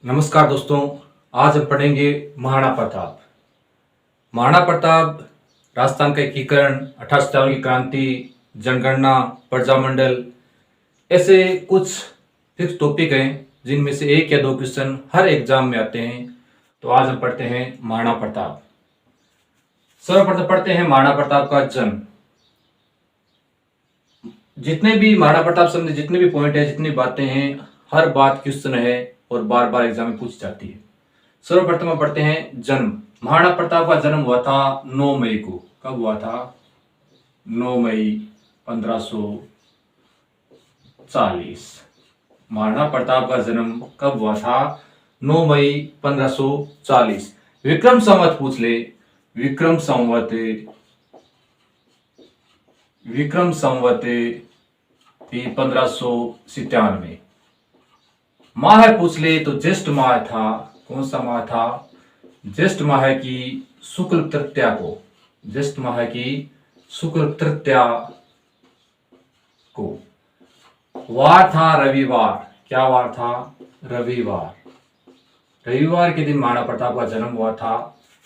नमस्कार दोस्तों। आज हम पढ़ेंगे महाराणा प्रताप। महाराणा प्रताप राजस्थान का एकीकरण, 1857 की क्रांति, जनगणना, प्रजामंडल, ऐसे कुछ फिक्स टॉपिक हैं जिनमें से एक या दो क्वेश्चन हर एग्जाम में आते हैं। तो आज हम पढ़ते हैं महाराणा प्रताप। सर्वप्रथम पढ़ते हैं महाराणा प्रताप का जन्म। जितने भी महाराणा प्रताप संबंधी जितने भी पॉइंट है, जितनी बातें हैं, हर बात क्वेश्चन है और बार बार एग्जाम में पूछी जाती है। सर्वप्रथम हम पढ़ते हैं जन्म। महाराणा प्रताप का जन्म हुआ था 9 मई को। कब हुआ था? 9 मई 1540। महाराणा प्रताप का जन्म कब हुआ था? 9 मई 1540। विक्रम संवत पूछ ले। विक्रम संवत 1597। माह पूछ ले तो ज्येष्ठ माह था। कौन सा माह था? ज्येष्ठ माह की शुक्ल तृतीया को। ज्येष्ठ माह की शुक्ल तृतीया को। वार था रविवार। क्या वार था? रविवार। रविवार के दिन महाराणा प्रताप का जन्म हुआ था।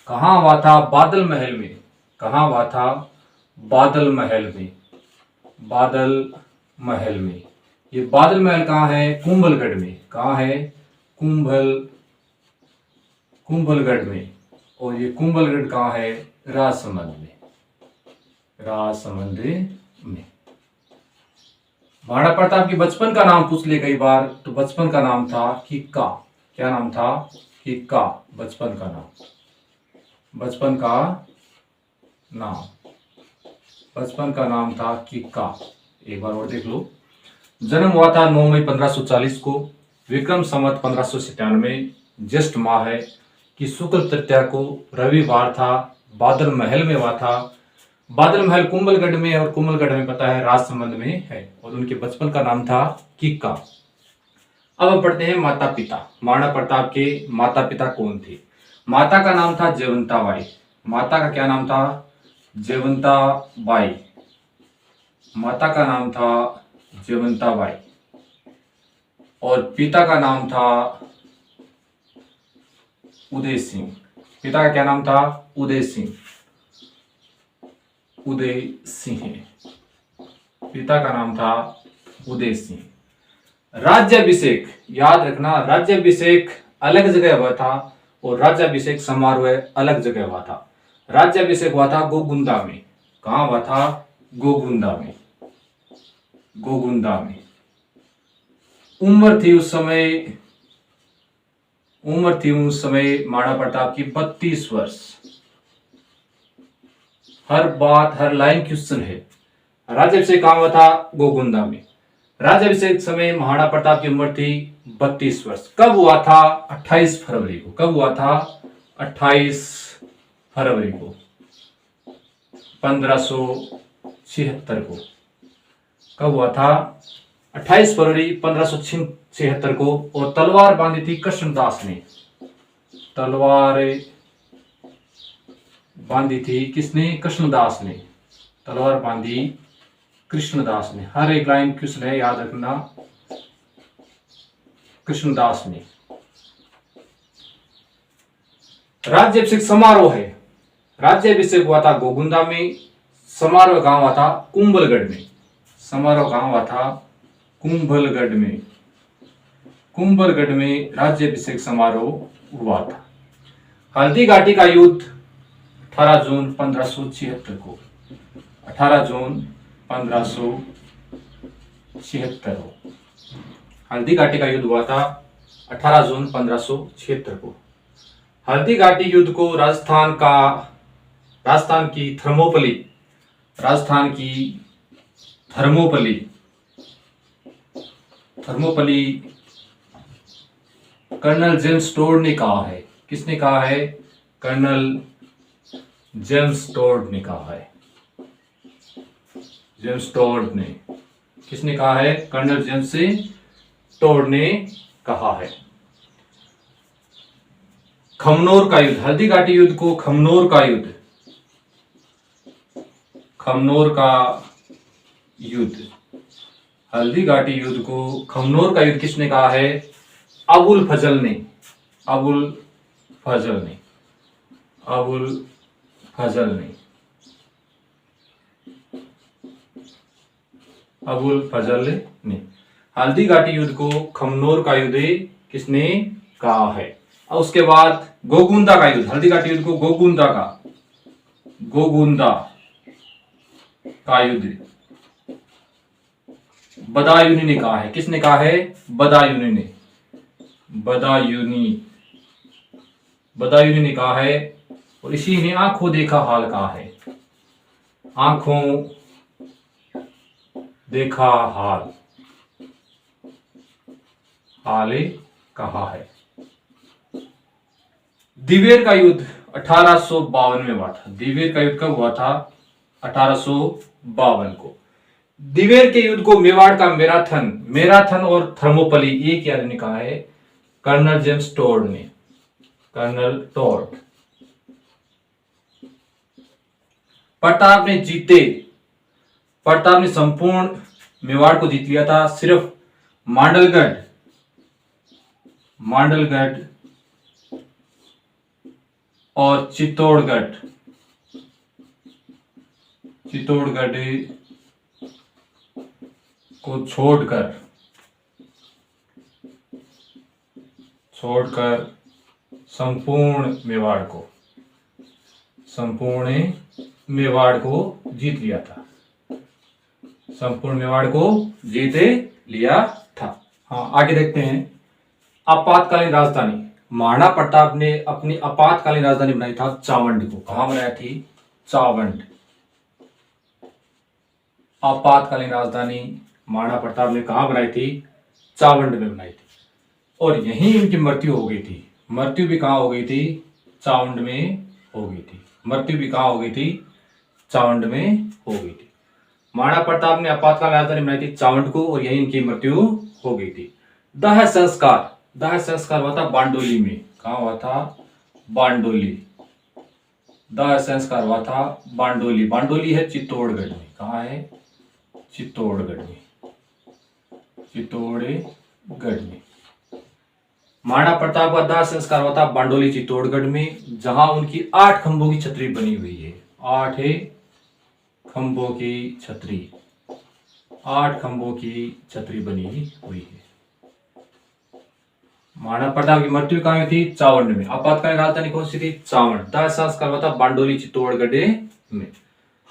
कहाँ हुआ था? बादल महल में। कहाँ हुआ था? बादल महल में। बादल महल में। ये बादल महल कहाँ है? कुंभलगढ़ में। कहाँ है? कुंभलगढ़ में। और ये कुंभलगढ़ कहाँ है? राजसमंद में। राजसमंद में। महाराणा प्रताप की बचपन का नाम पूछ ले कई बार, तो बचपन का नाम था किक्का। क्या नाम था? किक्का। बचपन का नाम। बचपन का नाम। बचपन का नाम था किक्का। एक बार और देख लो। जन्म हुआ था 9 मई 1540 को। विक्रम संवत 1597। ज्येष्ठ माह है कि शुक्ल तृतीया को। रविवार था। बादल महल में हुआ था। बादल महल कुंभलगढ़ में, और कुंभलगढ़ में पता है राजसमंद में है। और उनके बचपन का नाम था किक्का। अब हम पढ़ते हैं माता पिता। महाराणा प्रताप के माता पिता कौन थे? माता का नाम था जयवंताबाई। माता का क्या नाम था? जयवंताबाई। माता का नाम था जयवंताबाई। और पिता का नाम था उदय सिंह। पिता का क्या नाम था? उदय सिंह। उदय सिंह। पिता का नाम था उदय सिंह। राज्याभिषेक याद रखना, राज्याभिषेक अलग जगह हुआ था और राज्याभिषेक समारोह अलग जगह हुआ था। राज्याभिषेक हुआ था गोगुंदा में। कहाँ हुआ था? गोगुंदा में। गोगुंदा में। उम्र थी उस समय महाराणा प्रताप की 32 वर्ष। हर बात हर लाइन क्वेश्चन है। राज्याभिषेक कहाँ हुआ था? गोगुंदा में। राज्याभिषेक समय महाराणा प्रताप की उम्र थी 32 वर्ष। कब हुआ था? 28 फरवरी को। कब हुआ था? 28 फरवरी को 1576 को। कब हुआ था? 28 फरवरी 1576 को। और तलवार बांधी थी कृष्णदास ने। तलवार बांधी थी किसने? कृष्णदास ने। तलवार बांधी कृष्णदास ने। हर एक लाइन क्वेश्चन है, याद रखना। कृष्णदास ने। राज्याभिषेक समारोह है। राज्याभिषेक हुआ था गोगुंदा में। समारोह कहाँ हुआ था? कुंभलगढ़ में। समारोह कहाँ हुआ था? कुंभलगढ़ में। कुंभलगढ़ में राज्याभिषेक समारोह हुआ था। हल्दी घाटी का युद्ध 18 जून 1576 को। 18 जून 1576 को हल्दी घाटी का युद्ध हुआ था। 18 जून 1576 को। हल्दी घाटी युद्ध को राजस्थान की थर्मोपली कर्नल जेम्स टोड ने कहा है। किसने कहा है? कर्नल जेम्स टोड ने कहा है। जेम्स टोड ने। किसने कहा है? कर्नल जेम्स टोड ने कहा है। खमनोर का युद्ध। हल्दी घाटी युद्ध को खमनोर का युद्ध। हल्दी घाटी युद्ध को खमनोर का युद्ध किसने कहा है? अबुल फजल ने। अबुल फजल ने, अबुल फजल ने, अबुल फजल ने। हल्दी घाटी युद्ध को खमनोर का युद्ध किसने कहा है? और उसके बाद गोगुंदा का युद्ध, हल्दी घाटी युद्ध को गोगुंदा का युद्ध बदायूनी ने कहा है। किसने कहा है? बदायूनी ने, बदायूनी ने कहा है। और इसी ने आंखों देखा हाल कहा है, आंखों देखा हाल कहा है। दिवेर का युद्ध 1852 में हुआ था। दिवेर का युद्ध कब हुआ था? 1852 को। दिवेर के युद्ध को मेवाड़ का मैराथन और थर्मोपली एक याद ने कहा है, कर्नल जेम्स टोड ने, कर्नल टोड। प्रताप ने संपूर्ण मेवाड़ को जीत लिया था। सिर्फ मांडलगढ़ और चित्तौड़गढ़ को छोड़कर संपूर्ण मेवाड़ को जीत लिया था, संपूर्ण मेवाड़ को जीत लिया था। हाँ, आगे देखते हैं। आपातकालीन राजधानी, महाराणा प्रताप ने अपनी आपातकालीन राजधानी बनाई था चावंड को। कहां बनाया थी? चावंड। आपातकालीन राजधानी महाराणा प्रताप ने कहां बनाई थी? चावंड में बनाई थी। और यहीं इनकी मृत्यु हो गई थी। मृत्यु भी कहां हो गई थी? चावंड में हो गई थी। मृत्यु भी कहां हो गई थी? चावंड में हो गई थी। महाराणा प्रताप ने आपातकालीन राजधानी बनाई थी चावंड को, और यहीं इनकी मृत्यु हो गई थी। दाह संस्कार हुआ था बांडोली में। कहां हुआ था? बांडोली। दाह संस्कार हुआ था बांडोली। बांडोली है चित्तौड़गढ़ में। कहां है? चित्तौड़गढ़ में। महाराणा प्रताप का दाह संस्कार हुआ था बांडोली चित्तौड़गढ़ में, जहां उनकी 8 खंभों की छतरी बनी हुई है। 8 खंभों की छतरी, 8 खंभों की छतरी बनी हुई है। महाराणा प्रताप की मृत्यु कहां हुई थी? चावंड में। आपातकालीन राजधानी कौन सी थी? चावंड। दाह संस्कार हुआ था बांडोली चित्तौड़गढ़ में।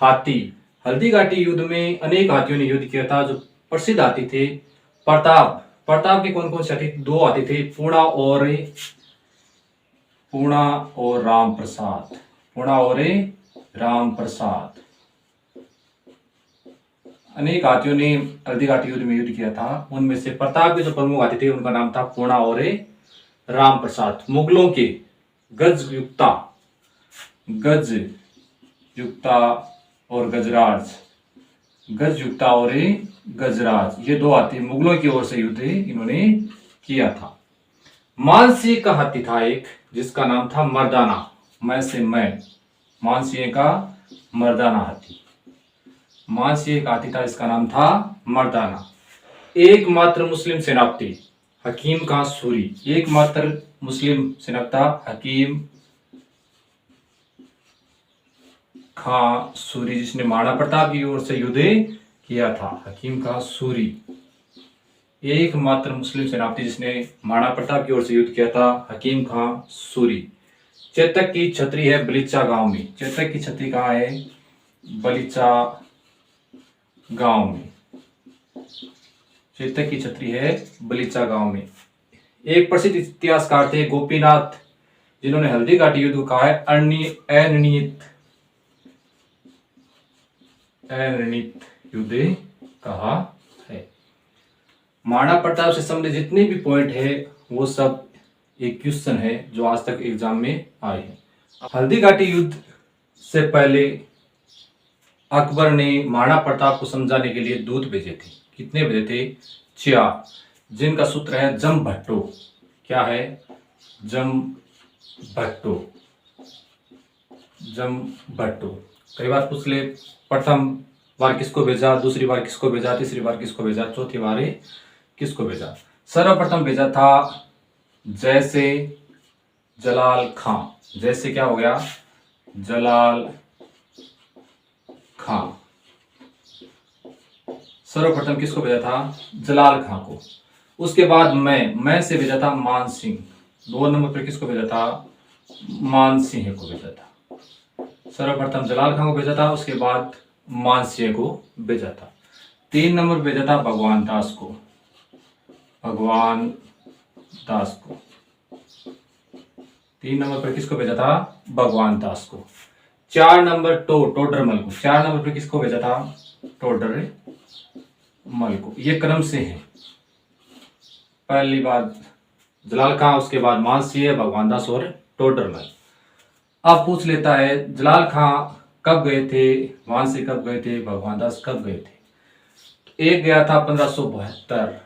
हाथी, हल्दी घाटी युद्ध में अनेक हाथियों ने युद्ध किया था। जो प्रसिद्ध हाथी थे प्रताप के कौन कौन से हाथी? 2 हाथी थे, पूर्णा और राम प्रसाद। अनेक हाथियों ने हल्दी घाटी युद्ध में युद्ध किया था। उनमें से प्रताप के जो प्रमुख हाथी थे उनका नाम था पूर्णा और राम प्रसाद। मुगलों के गजयुक्ता और गजराज, ये 2 हाथी मुगलों की ओर से युद्ध इन्होंने किया था। मानसिंह का हाथी था एक, जिसका नाम था मर्दाना। मानसिंह का मर्दाना हाथी। मानसिंह का हाथी था, इसका नाम था मर्दाना। एकमात्र मुस्लिम सेनापति हकीम खां सूरी। एकमात्र मुस्लिम सेनापति हकीम खां सूरी, जिसने महाराणा प्रताप की ओर से युद्ध किया था। हकीम खां सूरी एकमात्र मुस्लिम सेनापति जिसने महाराणा प्रताप की ओर से युद्ध किया था, हकीम खां सूरी। चेतक की छतरी है बलीचा गांव में। चेतक की छतरी कहाँ है? बलीचा गांव में। चेतक की छतरी है बलीचा गांव में। एक प्रसिद्ध इतिहासकार थे गोपीनाथ, जिन्होंने हल्दी घाटी युद्ध को कहा है अनिर्णित युद्ध कहा है। महाराणा प्रताप से संबंधित जितने भी पॉइंट है वो सब एक क्वेश्चन है जो आज तक एग्जाम में आए हैं। हल्दी घाटी युद्ध से पहले अकबर ने महाराणा प्रताप को समझाने के लिए दूत भेजे थे। कितने भेजे थे? 4, जिनका सूत्र है जम भट्टो। क्या है? जम भट्टो। कई बार पूछ ले, प्रथम बार किसको भेजा, दूसरी बार किसको भेजा, तीसरी बार किसको भेजा, चौथी बार किसको भेजा? सर्वप्रथम भेजा था जय से जलाल खां, जैसे क्या हो गया, जलाल खां। सर्वप्रथम किसको भेजा था, जलाल खां को। उसके बाद मैं से भेजा था मान सिंह। 2 नंबर पर किसको भेजा था, मान सिंह को भेजा था। सर्वप्रथम जलाल खां को भेजा था, उसके बाद मान सिंह को भेजा था। 3 नंबर भेजा था भगवान दास को, भगवान दास को। 3 नंबर पर किसको भेजा था, भगवान दास को। 4 नंबर टोडरमल को। 4 नंबर पर किसको भेजा था, टोडरमल को। ये क्रम से है, पहली बात जलाल खां, उसके बाद मान सिंह, भगवान दास और टोडरमल। अब पूछ लेता है जलाल खां कब गए थे, मान सिंह कब गए थे, भगवान दास कब गए थे। एक गया था 1572।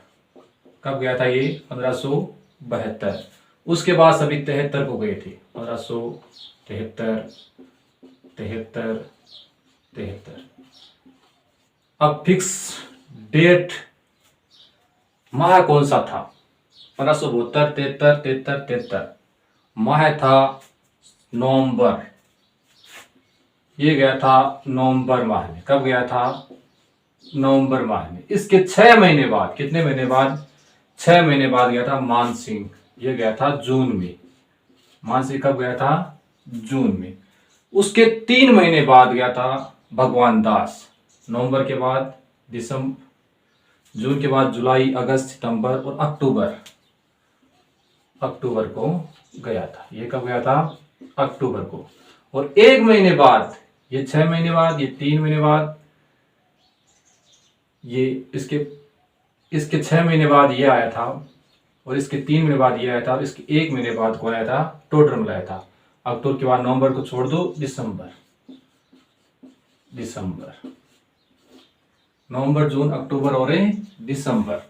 कब गया था ये, 1572। उसके बाद सभी 73 को गए थे, 1573, 73, 73। अब फिक्स डेट माह कौन सा था, 1572, 73, 73, 73। माह था नवंबर। ये गया था नवंबर माह में। कब गया था, नवंबर माह में। इसके 6 महीने बाद, कितने महीने बाद, 6 महीने बाद गया था मान सिंह। ये गया था जून में। मान सिंह कब गया था, जून में। उसके 3 महीने बाद गया था भगवान दास। नवंबर के बाद दिसंबर, जून के बाद जुलाई, अगस्त, सितंबर और अक्टूबर को गया था। ये कब गया था, अक्टूबर को। और 1 महीने बाद, ये 6 महीने बाद, ये 3 महीने बाद, ये इसके 6 महीने बाद ये आया था, और इसके 3 महीने बाद ये आया था, और इसके 1 महीने बाद कौन आया था, टोडरमल आया था। अक्टूबर के बाद नवंबर को छोड़ दो, दिसंबर, नवंबर, जून, अक्टूबर और दिसंबर।